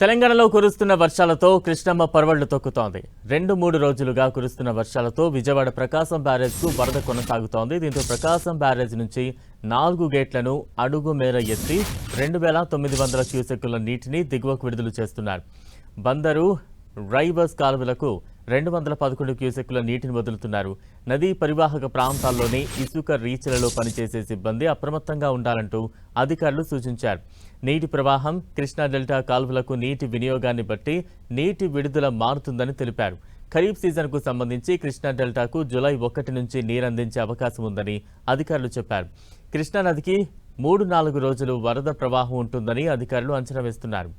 తెలంగాణలో కురుస్తున్న వర్షాలతో కృష్ణమ్మ పరవళ్లు తొక్కుతోంది. 2-3 రోజులుగా కురుస్తున్న వర్షాలతో విజయవాడ ప్రకాశం బ్యారేజ్కు వరద కొనసాగుతోంది. దీంతో ప్రకాశం బ్యారేజ్ నుంచి 4 గేట్లను అడుగు మేర ఎత్తి 2900 క్యూసెక్కుల నీటిని దిగువకు విడుదల చేస్తున్నారు. బందరు, రైవర్స్ కాలువలకు 211 క్యూసెక్కుల నీటిని వదులుతున్నారు. నదీ పరివాహక ప్రాంతాల్లోని ఇసుక రీచ్లలో పనిచేసే సిబ్బంది అప్రమత్తంగా ఉండాలంటూ అధికారులు సూచించారు. నీటి ప్రవాహం కృష్ణా డెల్టా కాలువలకు నీటి వినియోగాన్ని బట్టి నీటి విడుదల మారుతుందని తెలిపారు. ఖరీఫ్ సీజన్కు సంబంధించి కృష్ణా డెల్టాకు జూలై 1 నుంచి నీరందించే అవకాశం ఉందని అధికారులు చెప్పారు. కృష్ణా నదికి 3-4 రోజులు వరద ప్రవాహం ఉంటుందని అధికారులు అంచనా వేస్తున్నారు.